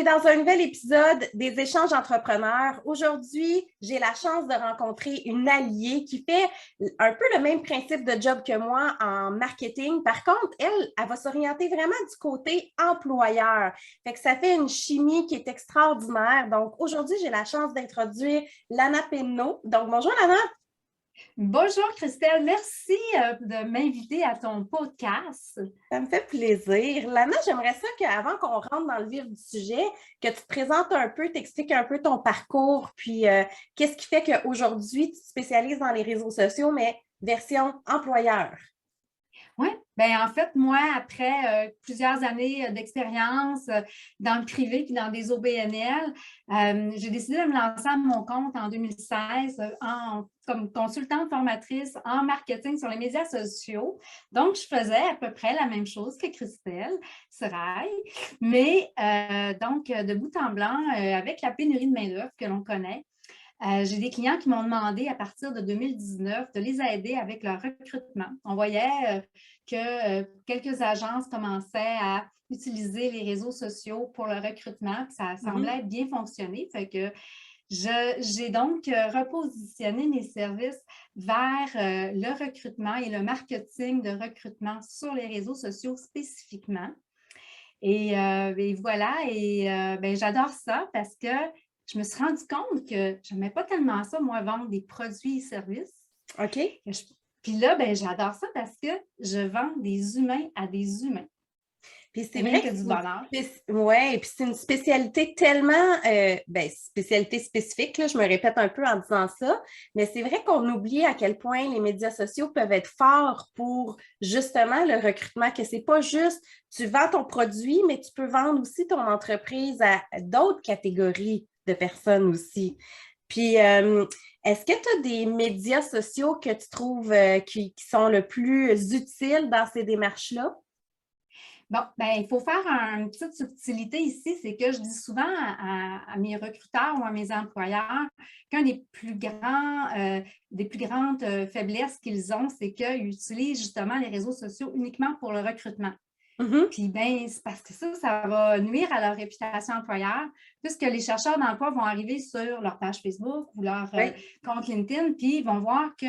est dans un nouvel épisode des échanges entrepreneurs. Aujourd'hui, j'ai la chance de rencontrer une alliée qui fait un peu le même principe de job que moi en marketing. Par contre, elle va s'orienter vraiment du côté employeur. Fait que ça fait une chimie qui est extraordinaire. Donc, aujourd'hui, j'ai la chance d'introduire Lana Penneau. Donc, bonjour Lana. Bonjour Christelle, merci de m'inviter à ton podcast. Ça me fait plaisir. Lana, j'aimerais ça qu'avant qu'on rentre dans le vif du sujet, que tu te présentes un peu, t'expliques un peu ton parcours, puis qu'est-ce qui fait qu'aujourd'hui, tu te spécialises dans les réseaux sociaux, mais version employeur. Oui, bien en fait, moi, après plusieurs années d'expérience dans le privé puis dans des OBNL, j'ai décidé de me lancer à mon compte en 2016 comme consultante formatrice en marketing sur les médias sociaux. Donc, je faisais à peu près la même chose que Christelle Serail, mais donc, de bout en blanc, avec la pénurie de main-d'œuvre que l'on connaît, j'ai des clients qui m'ont demandé à partir de 2019 de les aider avec leur recrutement. On voyait que quelques agences commençaient à utiliser les réseaux sociaux pour le recrutement, puis ça semblait bien fonctionner. Fait que j'ai donc repositionné mes services vers le recrutement et le marketing de recrutement sur les réseaux sociaux spécifiquement. Et voilà, ben, j'adore ça parce que je me suis rendu compte que je n'aimais pas tellement ça, moi, vendre des produits et services. OK? Puis là, ben, j'adore ça parce que je vends des humains à des humains. Puis c'est C'est vrai même que que du bonheur. ouais, et puis c'est une spécialité tellement, spécialité spécifique, là, je me répète un peu en disant ça, mais c'est vrai qu'on oublie à quel point les médias sociaux peuvent être forts pour justement le recrutement, que c'est pas juste tu vends ton produit, mais tu peux vendre aussi ton entreprise à d'autres catégories de personnes aussi. Puis, est-ce que tu as des médias sociaux que tu trouves qui sont le plus utiles dans ces démarches-là? Bon, ben, il faut faire une petite subtilité ici, c'est que je dis souvent à mes recruteurs ou à mes employeurs qu'un des plus grandes faiblesses qu'ils ont, c'est qu'ils utilisent justement les réseaux sociaux uniquement pour le recrutement. Mhm. Puis, ben, c'est parce que ça va nuire à leur réputation employeur, puisque les chercheurs d'emploi vont arriver sur leur page Facebook ou leur Oui, compte LinkedIn, puis ils vont voir que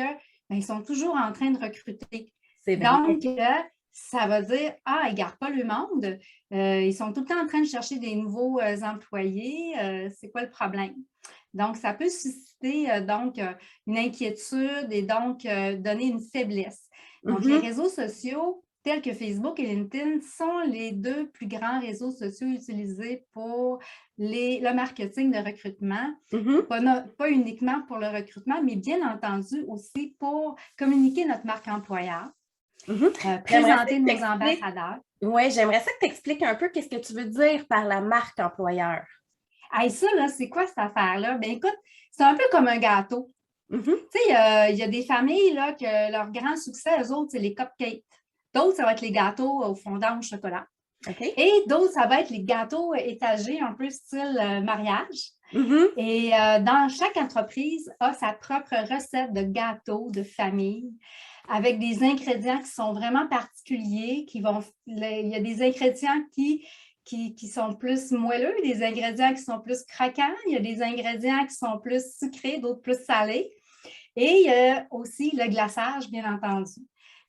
ben, ils sont toujours en train de recruter. c'est vrai. Donc, ça va dire, ah, ils ne gardent pas le monde. Ils sont tout le temps en train de chercher des nouveaux employés. C'est quoi le problème? Donc, ça peut susciter une inquiétude et donc donner une faiblesse. Donc, les Mhm. réseaux sociaux, tels que Facebook et LinkedIn, sont les deux plus grands réseaux sociaux utilisés pour le marketing de recrutement. Mhm. Pas uniquement pour le recrutement, mais bien entendu aussi pour communiquer notre marque employeur, Mhm. J'aimerais ça présenter que tu nos expliques. ambassadeurs. Ouais, j'aimerais ça que tu expliques un peu qu'est-ce que tu veux dire par la marque employeur. Hey, ça, là, c'est quoi cette affaire-là? Bien, écoute, c'est un peu comme un gâteau. Mhm. Tu sais, il y a des familles là, que leur grand succès, eux autres, c'est les cupcakes. D'autres, ça va être les gâteaux au fondant au chocolat. OK? Et d'autres, ça va être les gâteaux étagés, un peu style mariage. Mhm. Et dans chaque entreprise a sa propre recette de gâteau de famille avec des ingrédients qui sont vraiment particuliers, il y a des ingrédients qui sont plus moelleux, des ingrédients qui sont plus croquants, il y a des ingrédients qui sont plus sucrés, d'autres plus salés. Et il y a aussi le glaçage, bien entendu.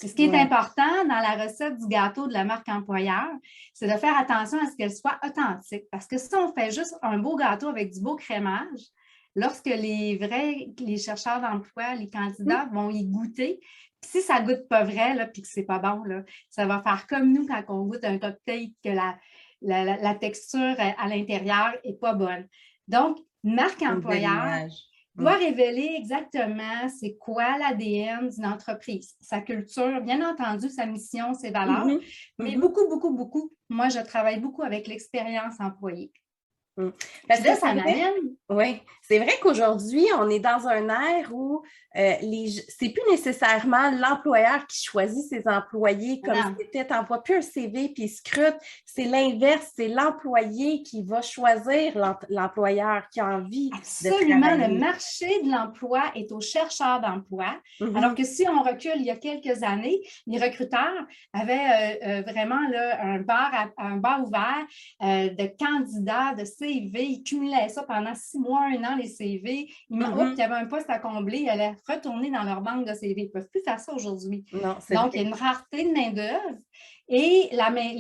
Et ce qui est Ouais. important dans la recette du gâteau de la marque employeur, c'est de faire attention à ce qu'elle soit authentique. Parce que si on fait juste un beau gâteau avec du beau crémage, lorsque les chercheurs d'emploi, les Mhm. candidats vont y goûter, puis si ça ne goûte pas vrai, là, puis que c'est pas bon, là, ça va faire comme nous quand on goûte un cocktail, que la texture à l'intérieur n'est pas bonne. Donc, marque Une belle employeur image. doit Mhm. révéler exactement c'est quoi l'ADN d'une entreprise, sa culture, bien entendu, sa mission, ses valeurs, Mhm. mais Mhm. beaucoup, beaucoup, beaucoup. Moi, je travaille beaucoup avec l'expérience employée. Mm. Parce Puis là, que ça m'amène. oui, c'est vrai qu'aujourd'hui, on est dans un ère où c'est plus nécessairement l'employeur qui choisit ses employés comme Non, c'était, t'envoies plus un CV puis il scrute. C'est l'inverse, c'est l'employé qui va choisir l'employeur qui a envie de absolument, le travailler. marché de l'emploi est aux chercheurs d'emploi, alors Mhm, que si on recule il y a quelques années, les recruteurs avaient vraiment là, un bar ouvert de candidats, de CV. Ils cumulaient ça pendant 6 mois, 1 an, les CV. Oups, il y mhm. avait un poste à combler, ils allaient retourner dans leur banque de CV. Ils ne peuvent plus faire ça aujourd'hui. Non, c'est Donc, il y a vrai. une rareté de main-d'œuvre et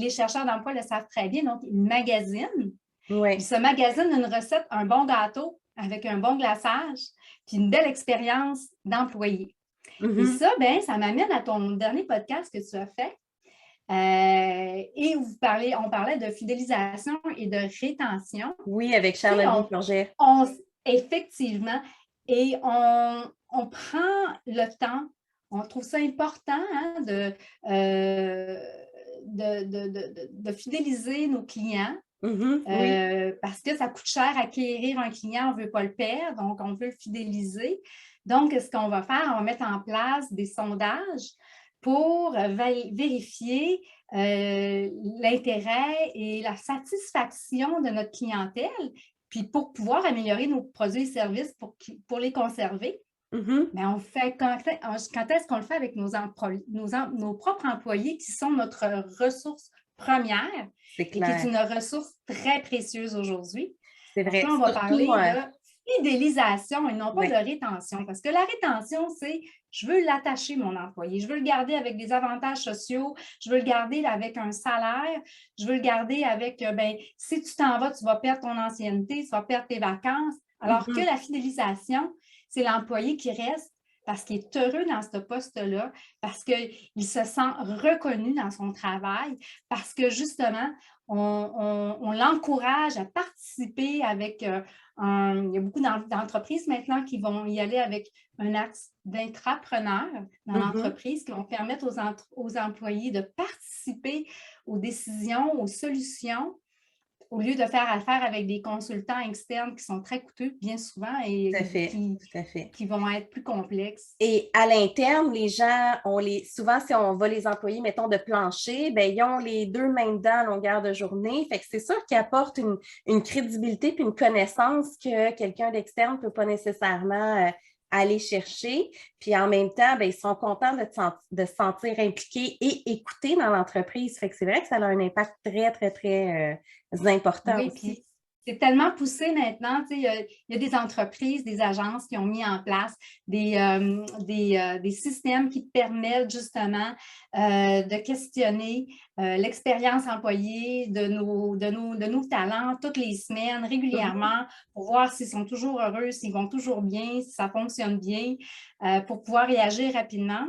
les chercheurs d'emploi le savent très bien. Donc, ils magasinent. Ils Oui. se magasinent une recette, un bon gâteau avec un bon glaçage, puis une belle expérience d'employé. Et Mhm. ça, ben, ça m'amène à ton dernier podcast que tu as fait. Et on parlait de fidélisation et de rétention. Oui, avec Tu sais, Charles-Olivier Plongère. effectivement, et on prend le temps, on trouve ça important hein, de fidéliser nos clients. Mhm, oui. Parce que ça coûte cher acquérir un client, on ne veut pas le perdre, donc on veut le fidéliser. Donc, ce qu'on va faire, on va mettre en place des sondages pour vérifier l'intérêt et la satisfaction de notre clientèle, puis pour pouvoir améliorer nos produits et services pour les conserver. Mhm. Mais on fait quand est-ce qu'on le fait avec nos propres employés qui sont notre ressource première C'est et qui est clair. une ressource très précieuse aujourd'hui. C'est Donc vrai. là, on va Surtout, parler de fidélisation et non pas de oui. rétention. Parce que la rétention, c'est je veux l'attacher, mon employé. Je veux le garder avec des avantages sociaux. Je veux le garder avec un salaire. Je veux le garder avec, ben, si tu t'en vas, tu vas perdre ton ancienneté, tu vas perdre tes vacances. Alors que Mhm. la fidélisation, c'est l'employé qui reste parce qu'il est heureux dans ce poste-là, parce qu'il se sent reconnu dans son travail, parce que justement, on l'encourage à participer avec il y a beaucoup d'entreprises maintenant qui vont y aller avec un axe d'intrapreneur dans Mhm. l'entreprise qui vont permettre aux employés de participer aux décisions, aux solutions au lieu de faire affaire avec des consultants externes qui sont très coûteux, bien souvent, Tout et à fait. Tout à fait. qui vont être plus complexes. Et à l'interne, les gens, souvent, si on va les employer, mettons, de plancher, ben, ils ont les deux mains dedans à longueur de journée. Fait que c'est sûr qu'ils apportent une crédibilité puis une connaissance que quelqu'un d'externe ne peut pas nécessairement aller chercher. Puis en même temps, ben, ils sont contents de se sentir impliqués et écoutés dans l'entreprise. Fait que c'est vrai que ça a un impact très, très, très important Oui, aussi. puis c'est tellement poussé maintenant. Tu sais, il y a des entreprises, des agences qui ont mis en place des systèmes qui permettent justement de questionner l'expérience employée de nos talents toutes les semaines, Mhm. régulièrement, pour voir s'ils sont toujours heureux, s'ils vont toujours bien, si ça fonctionne bien, pour pouvoir réagir rapidement.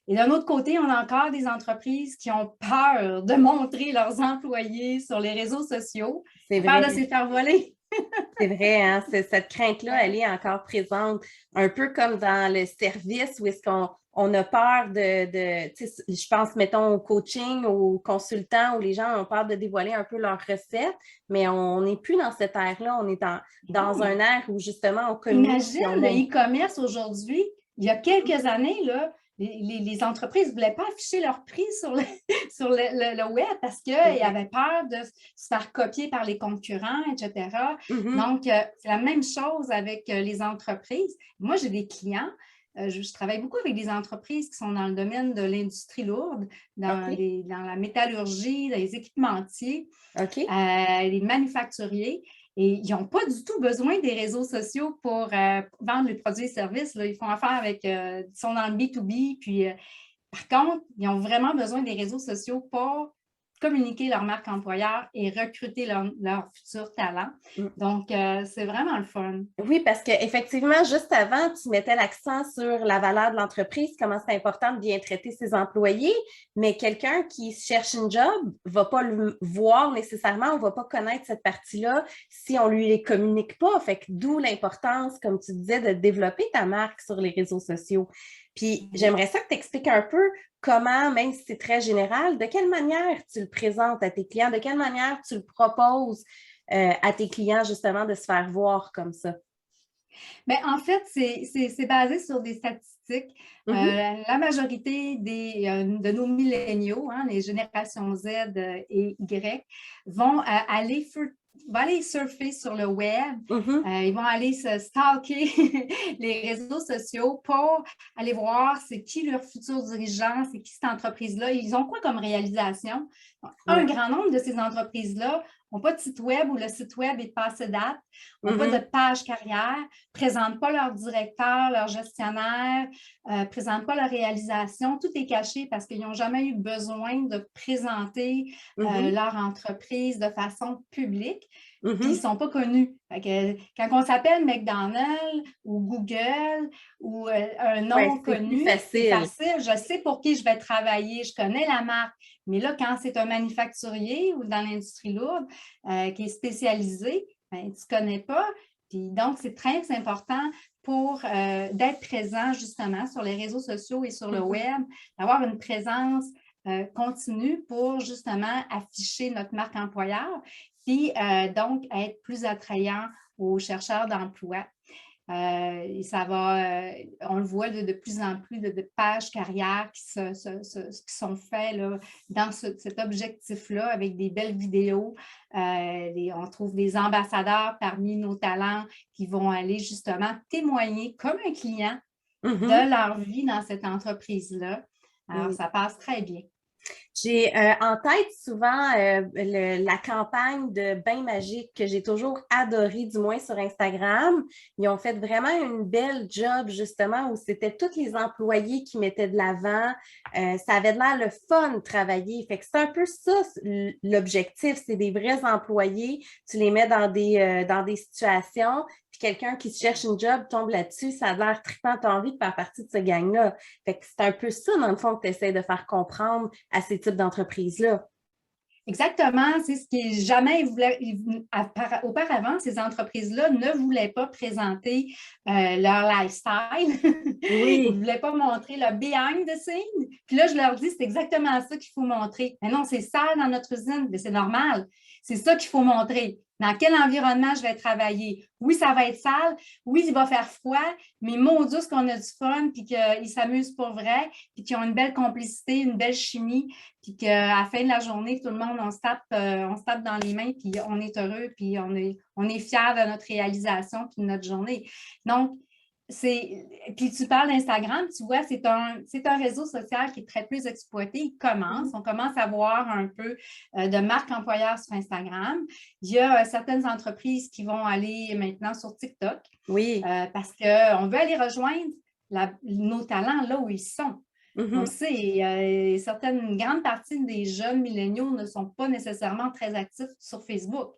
Et d'un autre côté, on a encore des entreprises qui ont peur de montrer leurs employés sur les réseaux sociaux, C'est peur de vrai. se faire voler. C'est vrai, hein? Cette crainte-là, elle Ouais. est encore présente, un peu comme dans le service où est-ce qu'on a peur tu sais, je pense, mettons, au coaching, aux consultants, où les gens ont peur de dévoiler un peu leurs recettes, mais on n'est plus dans cette ère-là, on est dans un Non. ère où justement on communique Imagine et on le montre. e-commerce aujourd'hui. Il y a quelques années, là, les entreprises ne voulaient pas afficher leur prix sur le web parce qu'ils C'est vrai. avaient peur de se faire copier par les concurrents, etc. Mhm, Donc, c'est la même chose avec les entreprises. Moi, j'ai des clients. Je travaille beaucoup avec des entreprises qui sont dans le domaine de l'industrie lourde, OK, dans la métallurgie, dans les équipementiers, OK. les manufacturiers. Et ils n'ont pas du tout besoin des réseaux sociaux pour vendre les produits et services. Là. Ils font affaire avec, ils sont dans le B2B. Puis, par contre, ils ont vraiment besoin des réseaux sociaux pour communiquer leur marque employeur et recruter leurs futurs talents. Donc, c'est vraiment le fun. Oui, parce qu'effectivement, juste avant, tu mettais l'accent sur la valeur de l'entreprise, comment c'est important de bien traiter ses employés, mais quelqu'un qui cherche une job ne va pas le voir nécessairement, on ne va pas connaître cette partie-là si on ne lui les communique pas. Fait que d'où l'importance, comme tu disais, de développer ta marque sur les réseaux sociaux. Puis Oui. j'aimerais ça que tu expliques un peu comment, même si c'est très général, de quelle manière tu le présentes à tes clients, de quelle manière tu le proposes. à tes clients, justement, de se faire voir comme ça? Mais en fait, c'est basé sur des statistiques. Mhm. La majorité de nos milléniaux, hein, les générations Z et Y, vont aller surfer sur le web. Mhm. Ils vont aller se stalker les réseaux sociaux pour aller voir c'est qui leur futur dirigeant, c'est qui cette entreprise-là. Ils ont quoi comme réalisation? Un Ouais. grand nombre de ces entreprises-là n'ont pas de site web ou le site web est passé date, n'ont pas de Mhm. page carrière, ne présentent pas leur directeur, leur gestionnaire, ne présentent pas leur réalisation. Tout est caché parce qu'ils n'ont jamais eu besoin de présenter Mhm. leur entreprise de façon publique. Puis ils ne Mhm. sont pas connus. Fait que, quand on s'appelle McDonald's ou Google ou un Ouais, nom c'est plus connu, c'est facile. facile. Je sais pour qui je vais travailler, je connais la marque. Mais là, quand c'est un manufacturier ou dans l'industrie lourde qui est spécialisé, ben, tu ne connais pas. Puis donc, c'est très important pour d'être présent justement sur les réseaux sociaux et sur le Mhm. web, d'avoir une présence continue pour justement afficher notre marque employeur, puis donc être plus attrayant aux chercheurs d'emploi. Et ça va, on le voit de plus en plus de pages carrières qui sont faites là, dans cet objectif-là avec des belles vidéos. On trouve des ambassadeurs parmi nos talents qui vont aller justement témoigner comme un client Mhm. de leur vie dans cette entreprise-là. Alors, Mm. ça passe très bien. J'ai en tête souvent la campagne de Bain Magique que j'ai toujours adorée, du moins sur Instagram. Ils ont fait vraiment une belle job, justement, où c'était tous les employés qui mettaient de l'avant. Ça avait l'air le fun de travailler. Fait que c'est un peu ça, l'objectif. C'est des vrais employés. Tu les mets dans des situations, puis quelqu'un qui se cherche une job tombe là-dessus. Ça a l'air trippant. Tu as envie de faire partie de ce gang-là. Fait que c'est un peu ça, dans le fond, que tu essaies de faire comprendre à ces types d'entreprises-là. Exactement, c'est ce qui jamais auparavant, ces entreprises-là ne voulaient pas présenter leur lifestyle. Ils ne Oui. voulaient pas montrer le behind the scene. Puis là, je leur dis, c'est exactement ça qu'il faut montrer. Mais non, c'est sale dans notre usine, mais c'est normal. C'est ça qu'il faut montrer. Dans quel environnement je vais travailler? Oui, ça va être sale. Oui, il va faire froid. Mais mon Dieu, qu'on a du fun, puis qu'ils s'amusent pour vrai, puis qu'ils ont une belle complicité, une belle chimie, puis qu'à la fin de la journée, tout le monde, on se tape dans les mains, puis on est heureux, puis on est fiers de notre réalisation, puis de notre journée. Donc, puis tu parles d'Instagram, tu vois, c'est un réseau social qui est très peu exploité. On commence à voir un peu de marque employeur sur Instagram. Il y a certaines entreprises qui vont aller maintenant sur TikTok Oui. parce qu'on veut aller rejoindre nos talents là où ils sont. On Mhm. sait, une grande partie des jeunes milléniaux ne sont pas nécessairement très actifs sur Facebook.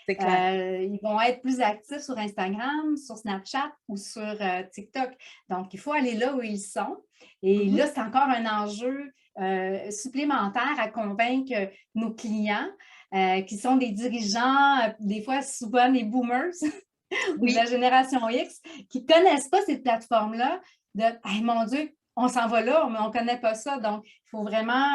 C'est clair. Ils vont être plus actifs sur Instagram, sur Snapchat ou sur TikTok. Donc, il faut aller là où ils sont. Et Mhm. là, c'est encore un enjeu supplémentaire à convaincre nos clients qui sont des dirigeants, des fois souvent des boomers ou de la Oui. génération X, qui ne connaissent pas cette plateforme-là, de hey, mon Dieu, on s'en va là, mais on ne connaît pas ça. Donc, il faut vraiment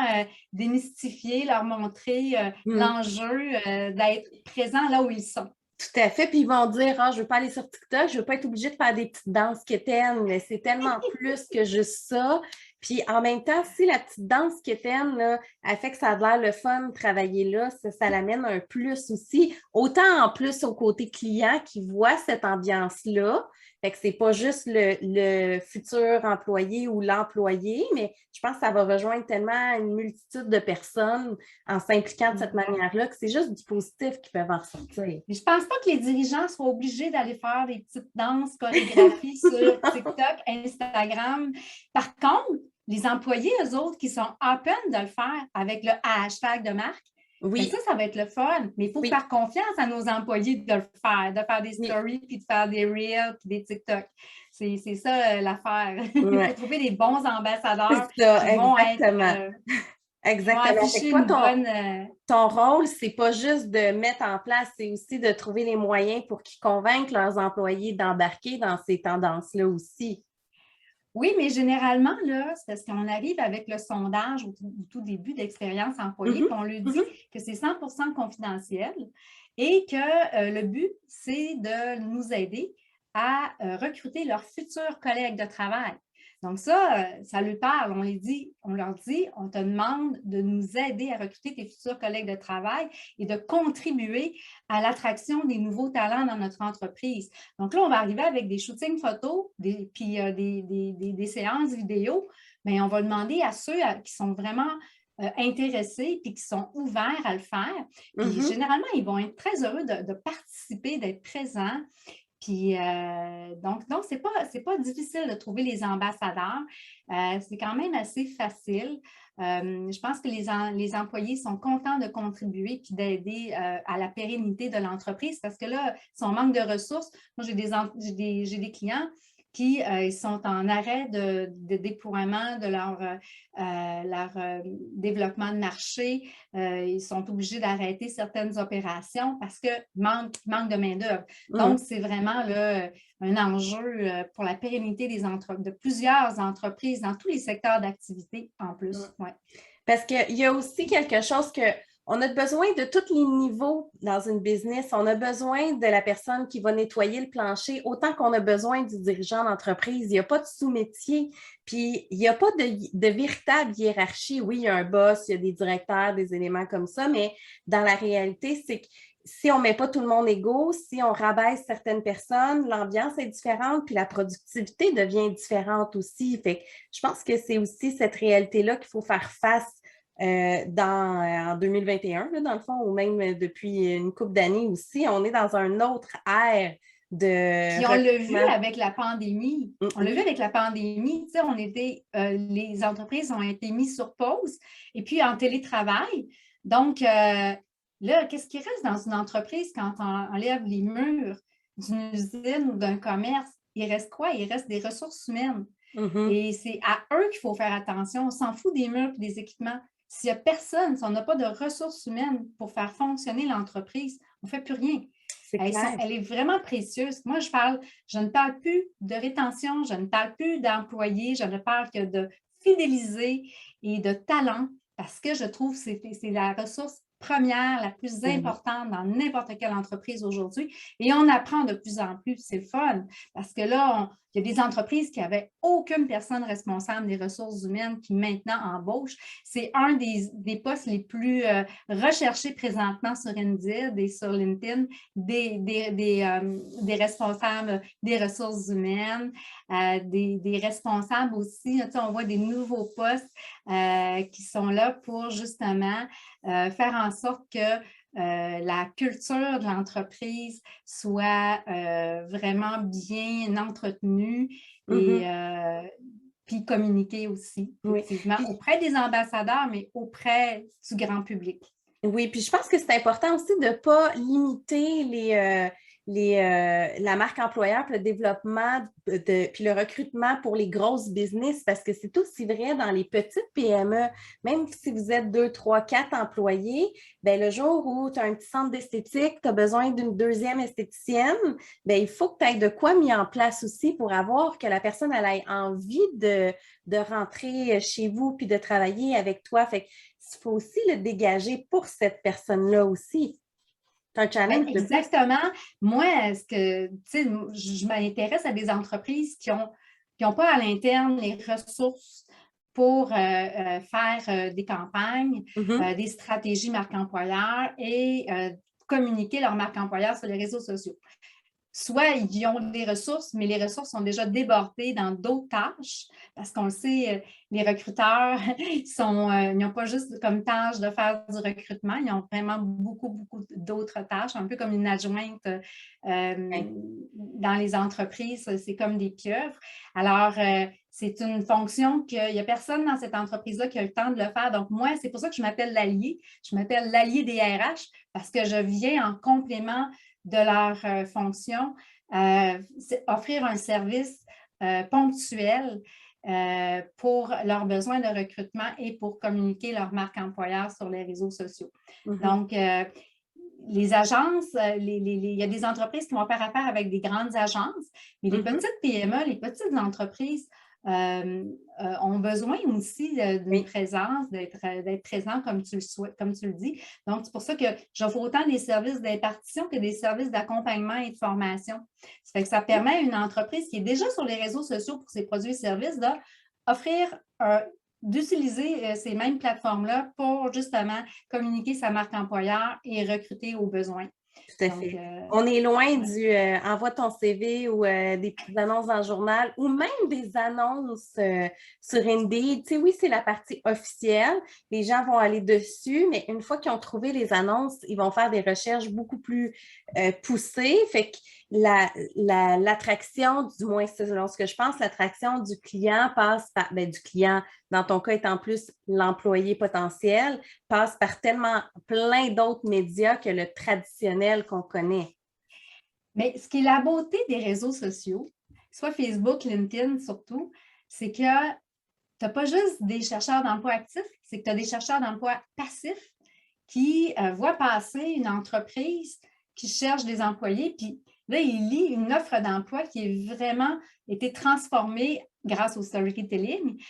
démystifier, leur montrer Mm. l'enjeu d'être présent là où ils sont. Tout à fait. Puis ils vont dire, ah, je ne veux pas aller sur TikTok, je ne veux pas être obligée de faire des petites danses quétaines, mais c'est tellement plus que juste ça. Puis en même temps, si la petite danse quétaine, là, elle fait que ça a l'air le fun de travailler là, ça l'amène un plus aussi. Autant en plus au côté client qui voit cette ambiance-là. Fait que c'est pas juste le futur employé ou l'employé, mais je pense que ça va rejoindre tellement une multitude de personnes en s'impliquant de cette manière-là que c'est juste du positif qu'ils peuvent en ressortir. Mais je ne pense pas que les dirigeants soient obligés d'aller faire des petites danses, chorégraphies sur TikTok, Instagram. Par contre, les employés, eux autres, qui sont open de le faire avec le hashtag de marque, bien Oui, ça va être le fun. Mais il faut oui, faire confiance à nos employés de faire des oui. stories, puis de faire des reels, puis des TikTok. C'est ça l'affaire. Il faut Ouais. trouver des bons ambassadeurs C'est ça, qui vont être, exactement. qui vont Exactement. Fait que afficher toi, une bonne. ton rôle, c'est pas juste de mettre en place, c'est aussi de trouver les moyens pour qu'ils convainquent leurs employés d'embarquer dans ces tendances-là aussi. Oui, mais généralement, là, c'est parce qu'on arrive avec le sondage au tout début d'expérience employée, Mhm, puis on lui dit mhm. que c'est 100% confidentiel et que le but, c'est de nous aider à recruter leurs futurs collègues de travail. Donc ça lui parle, on leur dit, on te demande de nous aider à recruter tes futurs collègues de travail et de contribuer à l'attraction des nouveaux talents dans notre entreprise. Donc là, on va arriver avec des shootings photos, puis des séances vidéo, mais on va demander à ceux qui sont vraiment intéressés puis qui sont ouverts à le faire. Puis généralement, ils vont être très heureux de participer, d'être présents. Puis, donc c'est pas difficile de trouver les ambassadeurs. C'est quand même assez facile. Je pense que les employés sont contents de contribuer puis d'aider à la pérennité de l'entreprise parce que là, si on manque de ressources, moi, j'ai des clients qui ils sont en arrêt de déploiement de leur développement de marché. Ils sont obligés d'arrêter certaines opérations parce qu'il manque de main-d'œuvre. Donc, c'est vraiment là, un enjeu pour la pérennité de plusieurs entreprises dans tous les secteurs d'activité en plus. Ouais. Parce qu'il y a aussi quelque chose que on a besoin de tous les niveaux dans une business. On a besoin de la personne qui va nettoyer le plancher, autant qu'on a besoin du dirigeant d'entreprise. Il n'y a pas de sous-métier, puis il n'y a pas de véritable hiérarchie. Oui, il y a un boss, il y a des directeurs, des éléments comme ça, mais dans la réalité, c'est que si on ne met pas tout le monde égaux, si on rabaisse certaines personnes, l'ambiance est différente, puis la productivité devient différente aussi. Fait que je pense que c'est aussi cette réalité-là qu'il faut faire face en 2021, là, dans le fond, ou même depuis une couple d'années aussi. On est dans un autre ère de... Puis on l'a vu avec la pandémie. On l'a vu avec la pandémie. Tu sais, les entreprises ont été mises sur pause et puis en télétravail. Donc, là, qu'est-ce qui reste dans une entreprise quand on enlève les murs d'une usine ou d'un commerce? Il reste quoi? Il reste des ressources humaines. Et c'est à eux qu'il faut faire attention. On s'en fout des murs et des équipements. S'il n'y a personne, si on n'a pas de ressources humaines pour faire fonctionner l'entreprise, on ne fait plus rien. Elle est vraiment précieuse. Moi, je ne parle plus de rétention, je ne parle plus d'employés, je ne parle que de fidéliser et de talent parce que je trouve que c'est la ressource première, la plus importante dans n'importe quelle entreprise aujourd'hui. Et on apprend de plus en plus, c'est fun, parce que là, il y a des entreprises qui n'avaient aucune personne responsable des ressources humaines qui maintenant embauchent. C'est un des postes les plus recherchés présentement sur Indeed et sur LinkedIn, des responsables des ressources humaines, des responsables aussi. Tu sais, on voit des nouveaux postes qui sont là pour justement faire en sorte que la culture de l'entreprise soit vraiment bien entretenue et puis communiquer aussi, effectivement, auprès des ambassadeurs, mais auprès du grand public. Oui, puis je pense que c'est important aussi de ne pas limiter la marque employeur, puis le développement, puis le recrutement pour les grosses business, parce que c'est aussi vrai dans les petites PME. Même si vous êtes 2, 3, 4 employés, bien, le jour où tu as un petit centre d'esthétique, tu as besoin d'une deuxième esthéticienne, bien, il faut que tu aies de quoi mis en place aussi pour avoir que la personne elle ait envie de rentrer chez vous puis de travailler avec toi. Fait qu'il faut aussi le dégager pour cette personne-là aussi. C'est un challenge. Oui, exactement. Moi, je m'intéresse à des entreprises qui n'ont pas à l'interne les ressources pour faire des campagnes, des stratégies marque employeur et communiquer leur marque employeur sur les réseaux sociaux. Soit ils ont des ressources, mais les ressources sont déjà débordées dans d'autres tâches, parce qu'on le sait, les recruteurs, ils n'ont pas juste comme tâche de faire du recrutement, ils ont vraiment beaucoup, beaucoup d'autres tâches, un peu comme une adjointe dans les entreprises, c'est comme des pieuvres. Alors, c'est une fonction qu'il n'y a personne dans cette entreprise-là qui a le temps de le faire. Donc, moi, c'est pour ça que je m'appelle l'allié. Je m'appelle l'allié des RH parce que je viens en complément de leur fonction, offrir un service ponctuel pour leurs besoins de recrutement et pour communiquer leur marque employeur sur les réseaux sociaux. Donc, les agences, il y a des entreprises qui vont faire affaire avec des grandes agences, mais les petites PME, les petites entreprises ont besoin aussi d'une Oui. présence, d'être présent comme tu le souhaites, comme tu le dis. Donc, c'est pour ça que j'offre autant des services d'impartition que des services d'accompagnement et de formation. Ça fait que ça permet à une entreprise qui est déjà sur les réseaux sociaux pour ses produits et services d'offrir d'utiliser ces mêmes plateformes-là pour justement communiquer sa marque employeur et recruter aux besoins. Tout à Donc, fait. On est loin ouais. du envoie ton CV ou des petites annonces dans le journal ou même des annonces sur Indeed. Tu sais, oui, c'est la partie officielle. Les gens vont aller dessus, mais une fois qu'ils ont trouvé les annonces, ils vont faire des recherches beaucoup plus poussées. Fait que l'attraction, du moins selon ce que je pense, l'attraction du client passe par, ben, du client, dans ton cas étant plus l'employé potentiel, passe par tellement plein d'autres médias que le traditionnel qu'on connaît. Mais ce qui est la beauté des réseaux sociaux, soit Facebook, LinkedIn surtout, c'est que tu n'as pas juste des chercheurs d'emploi actifs, c'est que tu as des chercheurs d'emploi passifs qui voient passer une entreprise qui cherche des employés, puis là, il lit une offre d'emploi qui est vraiment été transformée grâce au storytelling,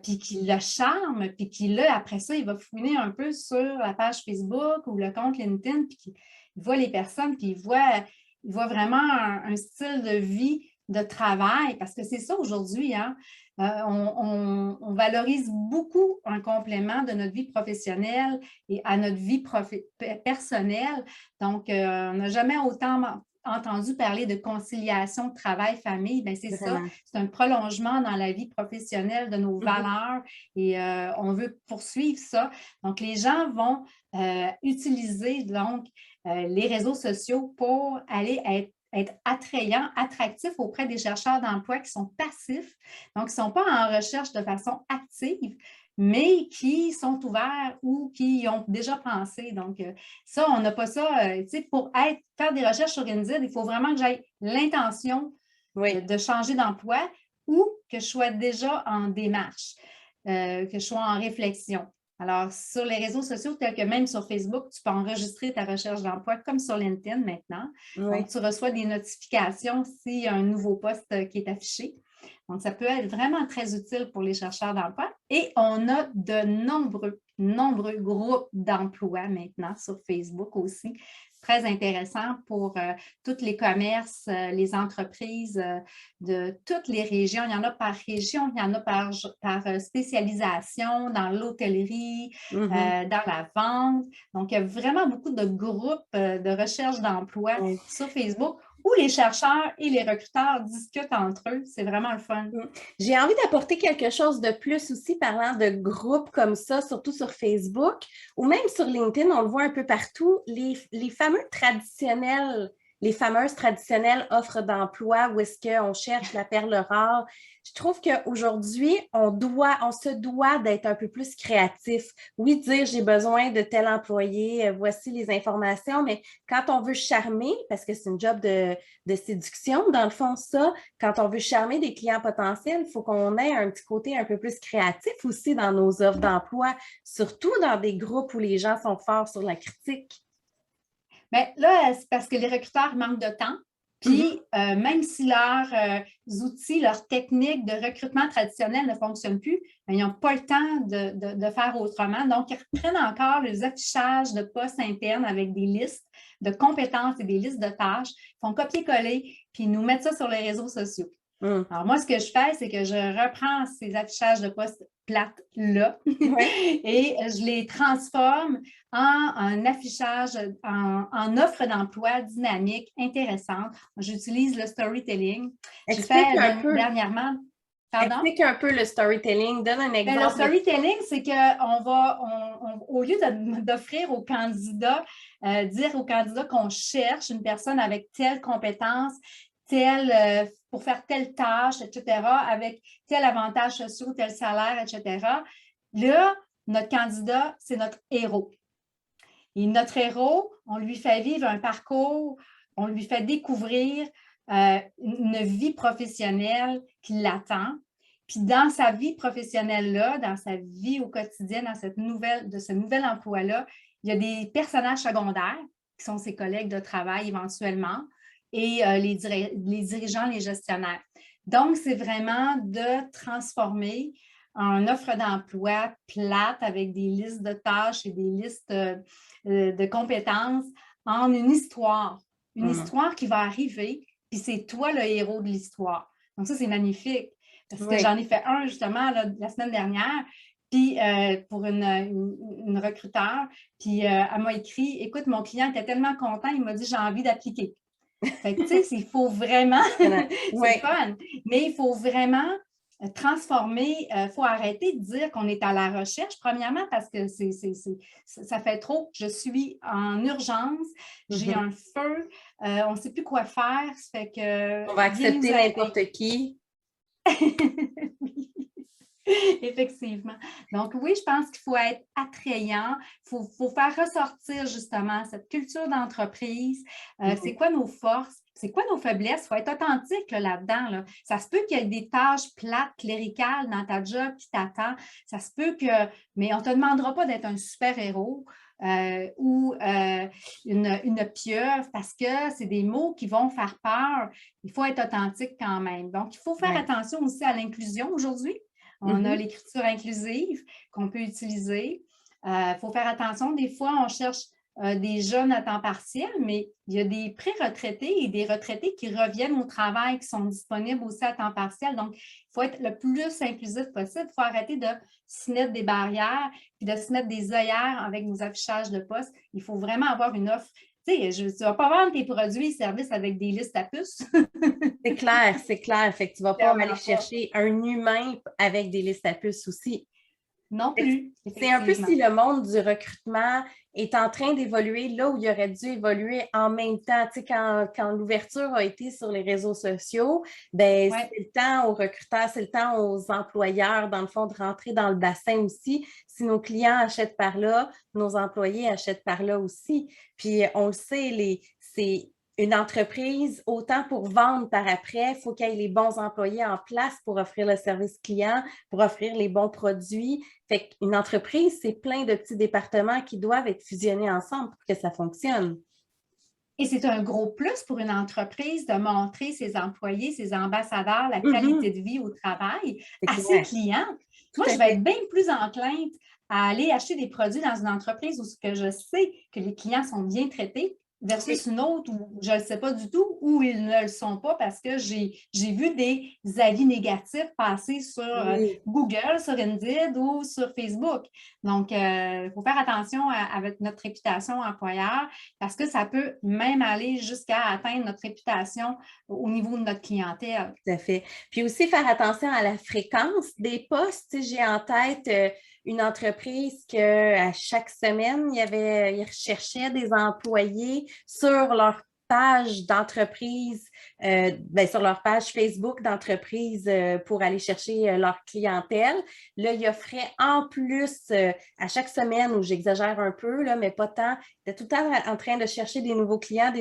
puis qui le charme, puis qui, là, après ça, il va fouiner un peu sur la page Facebook ou le compte LinkedIn, puis il voit les personnes, puis il voit vraiment un style de vie, de travail, parce que c'est ça aujourd'hui, hein? On valorise beaucoup un complément de notre vie professionnelle et à notre vie personnelle. Donc, on n'a jamais autant entendu parler de conciliation travail-famille. Bien, c'est ça, Vraiment. c'est un prolongement dans la vie professionnelle de nos valeurs et on veut poursuivre ça. Donc, les gens vont utiliser donc les réseaux sociaux pour aller être attrayants, attractifs auprès des chercheurs d'emploi qui sont passifs, donc qui ne sont pas en recherche de façon active, mais qui sont ouverts ou qui y ont déjà pensé. Donc, ça, on n'a pas ça, tu sais, pour faire des recherches sur Indeed, il faut vraiment que j'aie l'intention Oui. de changer d'emploi ou que je sois déjà en démarche, que je sois en réflexion. Alors, sur les réseaux sociaux, tels que même sur Facebook, tu peux enregistrer ta recherche d'emploi comme sur LinkedIn maintenant. Oui. Donc, tu reçois des notifications s'il y a un nouveau poste qui est affiché. Donc, ça peut être vraiment très utile pour les chercheurs d'emploi. Et on a de nombreux groupes d'emploi maintenant sur Facebook aussi. Très intéressant pour tous les commerces, les entreprises de toutes les régions. Il y en a par région, il y en a par spécialisation dans l'hôtellerie, dans la vente. Donc, il y a vraiment beaucoup de groupes de recherche d'emploi sur Facebook où les chercheurs et les recruteurs discutent entre eux. C'est vraiment le fun. J'ai envie d'apporter quelque chose de plus aussi parlant de groupes comme ça, surtout sur Facebook ou même sur LinkedIn, on le voit un peu partout, les fameuses traditionnelles offres d'emploi où est-ce qu'on cherche la perle rare. Je trouve qu'aujourd'hui, on se doit d'être un peu plus créatif. Oui, dire j'ai besoin de tel employé, voici les informations, mais quand on veut charmer, parce que c'est une job de séduction, dans le fond, ça, quand on veut charmer des clients potentiels, il faut qu'on ait un petit côté un peu plus créatif aussi dans nos offres d'emploi, surtout dans des groupes où les gens sont forts sur la critique. Bien, là, c'est parce que les recruteurs manquent de temps. Puis, même si leurs outils, leurs techniques de recrutement traditionnels ne fonctionnent plus, bien, ils n'ont pas le temps de faire autrement. Donc, ils reprennent encore les affichages de postes internes avec des listes de compétences et des listes de tâches. Ils font copier-coller, puis ils nous mettent ça sur les réseaux sociaux. Alors, moi, ce que je fais, c'est que je reprends ces affichages de postes plates-là et je les transforme en un affichage, en offre d'emploi dynamique, intéressante. J'utilise le storytelling. J'ai fait dernièrement... Pardon? Explique un peu le storytelling. Donne un exemple. Bien, le storytelling, c'est qu'au lieu d'offrir aux candidats, dire aux candidats qu'on cherche une personne avec telle compétence, pour faire telle tâche, etc., avec tel avantage sociaux, tel salaire, etc. Là, notre candidat, c'est notre héros. Et notre héros, on lui fait vivre un parcours, on lui fait découvrir une vie professionnelle qui l'attend. Puis dans sa vie professionnelle-là, dans sa vie au quotidien, dans ce nouvel emploi-là, il y a des personnages secondaires qui sont ses collègues de travail éventuellement et les dirigeants, les gestionnaires. Donc, c'est vraiment de transformer une offre d'emploi plate avec des listes de tâches et des listes de compétences en une histoire. Une histoire qui va arriver, puis c'est toi le héros de l'histoire. Donc, ça, c'est magnifique. Parce que j'en ai fait un, justement, là, la semaine dernière, puis pour une recruteur, puis elle m'a écrit, écoute, mon client était tellement content, il m'a dit, j'ai envie d'appliquer. Fait que, tu sais, il faut vraiment, c'est fun, mais il faut vraiment transformer, il faut arrêter de dire qu'on est à la recherche, premièrement, parce que ça fait trop. Je suis en urgence, j'ai un feu, on ne sait plus quoi faire, ça fait que... On va accepter n'importe qui. Effectivement. Donc, oui, je pense qu'il faut être attrayant, il faut faire ressortir justement cette culture d'entreprise. C'est quoi nos forces? C'est quoi nos faiblesses? Il faut être authentique là-dedans. Là. Ça se peut qu'il y ait des tâches plates, cléricales dans ta job qui t'attend. Ça se peut que, mais on ne te demandera pas d'être un super-héros. Ou une pieuvre, parce que c'est des mots qui vont faire peur. Il faut être authentique quand même. Donc, il faut faire attention aussi à l'inclusion aujourd'hui. On a l'écriture inclusive qu'on peut utiliser. Il faut faire attention. Des fois, on cherche des jeunes à temps partiel, mais il y a des pré-retraités et des retraités qui reviennent au travail, qui sont disponibles aussi à temps partiel. Donc, il faut être le plus inclusif possible. Il faut arrêter de se mettre des barrières puis de se mettre des œillères avec nos affichages de postes. Il faut vraiment avoir une offre. Tu sais, tu ne vas pas vendre tes produits et services avec des listes à puces. C'est clair, c'est clair. Fait que tu ne vas pas aller chercher un humain avec des listes à puces aussi. Non plus. C'est un peu si le monde du recrutement est en train d'évoluer là où il aurait dû évoluer en même temps. Tu sais, quand l'ouverture a été sur les réseaux sociaux, ben, c'est le temps aux recruteurs, c'est le temps aux employeurs, dans le fond, de rentrer dans le bassin aussi. Si nos clients achètent par là, nos employés achètent par là aussi. Puis, on le sait, c'est une entreprise, autant pour vendre par après, il faut qu'il y ait les bons employés en place pour offrir le service client, pour offrir les bons produits. Fait qu'une entreprise, c'est plein de petits départements qui doivent être fusionnés ensemble pour que ça fonctionne. Et c'est un gros plus pour une entreprise de montrer ses employés, ses ambassadeurs, la qualité de vie au travail à ses clients. Moi, je vais être bien plus enclin à aller acheter des produits dans une entreprise où je sais que les clients sont bien traités versus une autre où je ne le sais pas du tout, où ils ne le sont pas parce que j'ai vu des avis négatifs passer sur Google, sur Indeed ou sur Facebook. Donc, il faut faire attention avec notre réputation employeur parce que ça peut même aller jusqu'à atteindre notre réputation au niveau de notre clientèle. Tout à fait. Puis aussi faire attention à la fréquence des postes. J'ai en tête une entreprise qu'à chaque semaine, ils recherchaient des employés sur leur page d'entreprise, sur leur page Facebook d'entreprise pour aller chercher leur clientèle. Là, ils offraient en plus, à chaque semaine, où j'exagère un peu, là, mais pas tant, ils étaient tout le temps en train de chercher des nouveaux clients,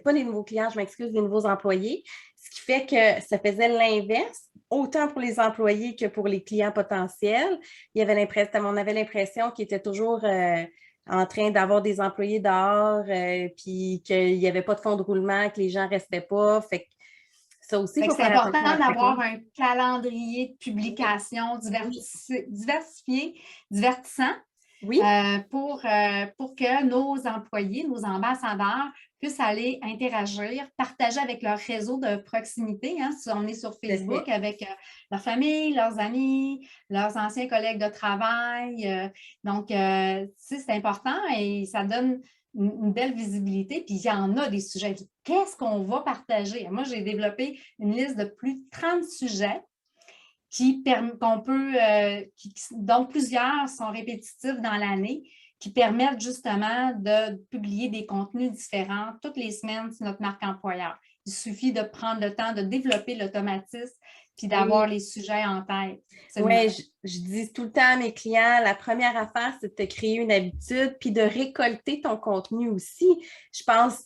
pas des nouveaux clients, je m'excuse, des nouveaux employés. Ce qui fait que ça faisait l'inverse, autant pour les employés que pour les clients potentiels. On avait l'impression qu'ils étaient toujours en train d'avoir des employés dehors, puis qu'il n'y avait pas de fonds de roulement, que les gens ne restaient pas. Fait que ça aussi, c'est important d'avoir un calendrier de publication diversifié, divertissant. Oui. Pour que nos employés, nos ambassadeurs puissent aller interagir, partager avec leur réseau de proximité. Hein, si on est sur Facebook avec leur famille, leurs amis, leurs anciens collègues de travail. Donc, c'est important et ça donne une belle visibilité. Puis, il y en a des sujets. Qu'est-ce qu'on va partager? Moi, j'ai développé une liste de plus de 30 sujets dont plusieurs sont répétitifs dans l'année, qui permettent justement de publier des contenus différents toutes les semaines sur notre marque employeur. Il suffit de prendre le temps de développer l'automatisme puis d'avoir les sujets en tête. Oui, je dis tout le temps à mes clients, la première affaire, c'est de te créer une habitude puis de récolter ton contenu aussi. Je pense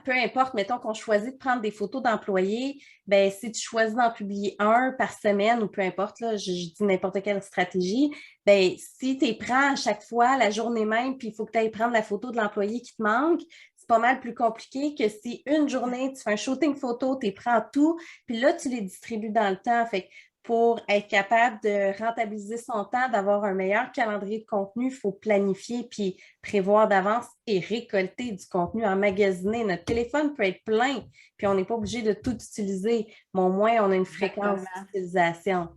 peu importe, mettons qu'on choisit de prendre des photos d'employés, ben si tu choisis d'en publier un par semaine ou peu importe, là, je dis n'importe quelle stratégie, ben si tu les prends à chaque fois, la journée même, puis il faut que tu ailles prendre la photo de l'employé qui te manque, c'est pas mal plus compliqué que si une journée, tu fais un shooting photo, tu prends tout, puis là, tu les distribues dans le temps. Fait que pour être capable de rentabiliser son temps, d'avoir un meilleur calendrier de contenu, il faut planifier puis prévoir d'avance et récolter du contenu, emmagasiner. Notre téléphone peut être plein, puis on n'est pas obligé de tout utiliser, mais au moins on a une fréquence Exactement. d'utilisation.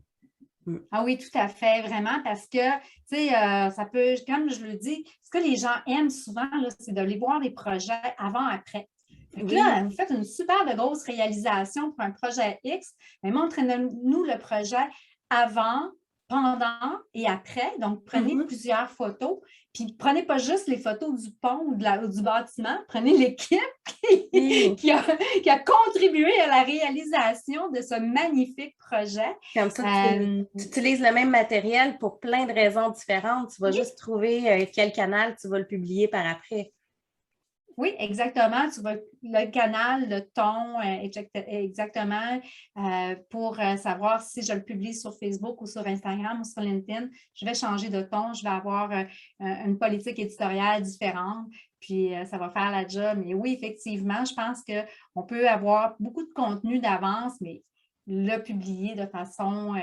Ah oui, tout à fait, vraiment, parce que, tu sais, ça peut, comme je le dis, ce que les gens aiment souvent, là, c'est de les voir des projets avant-après. Fait que Oui. là, vous faites une super de grosse réalisation pour un projet X, mais montrez-nous le projet avant, pendant et après. Donc, prenez Mhm. plusieurs photos, puis prenez pas juste les photos du pont ou du bâtiment, prenez l'équipe Oui. qui a contribué à la réalisation de ce magnifique projet. Comme ça, Euh, tu utilises le même matériel pour plein de raisons différentes. Tu vas oui, juste trouver quel canal tu vas le publier par après. oui, exactement. Tu vas le canal, le ton, exactement, pour savoir si je le publie sur Facebook ou sur Instagram ou sur LinkedIn. Je vais changer de ton, je vais avoir une politique éditoriale différente, puis ça va faire la job. Mais oui, effectivement, je pense qu'on peut avoir beaucoup de contenu d'avance, mais le publier de façon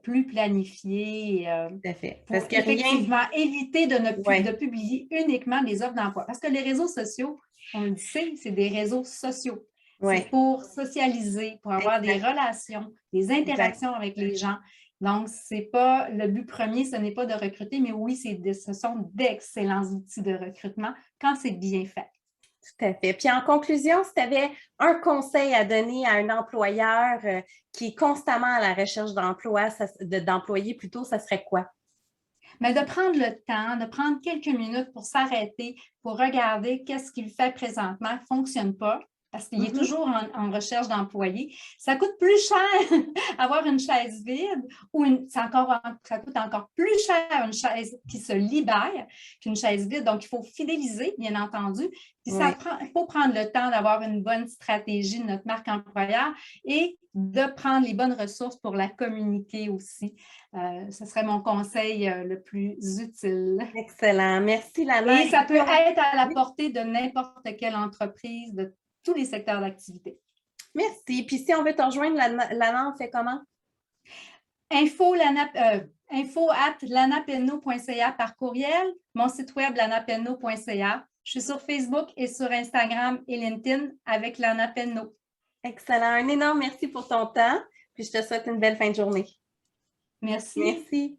plus planifiée. Tout à fait. Pour Parce que rien. effectivement éviter de Ouais, publier uniquement des offres d'emploi. Parce que les réseaux sociaux, on le sait, c'est des réseaux sociaux. C'est ouais, pour socialiser, pour avoir des exact, relations, des exact. interactions avec les gens. Donc, c'est pas le but premier, ce n'est pas de recruter, mais oui, ce sont d'excellents outils de recrutement quand c'est bien fait. Tout à fait. Puis en conclusion, si tu avais un conseil à donner à un employeur qui est constamment à la recherche d'emploi, d'employés plutôt, ça serait quoi? Mais de prendre le temps, de prendre quelques minutes pour s'arrêter, pour regarder qu'est-ce qu'il fait présentement, ne fonctionne pas, parce qu'il est Mhm. toujours en recherche d'employés. Ça coûte plus cher avoir une chaise vide ou ça coûte encore plus cher une chaise qui se libère qu'une chaise vide. Donc, il faut fidéliser, bien entendu. Puis Oui. il faut prendre le temps d'avoir une bonne stratégie de notre marque employeur et de prendre les bonnes ressources pour la communiquer aussi. Ce serait mon conseil le plus utile. Excellent. Merci, Lana. Et ça peut Écoute, être à la oui, portée de n'importe quelle entreprise, de tous les secteurs d'activité. merci. Puis si on veut te rejoindre, Lana, on fait comment? Info@lanapenno.ca par courriel, mon site web lanapenno.ca. Je suis sur Facebook et sur Instagram et LinkedIn avec Lana Penno. Excellent. Un énorme merci pour ton temps. Puis je te souhaite une belle fin de journée. Merci. Merci.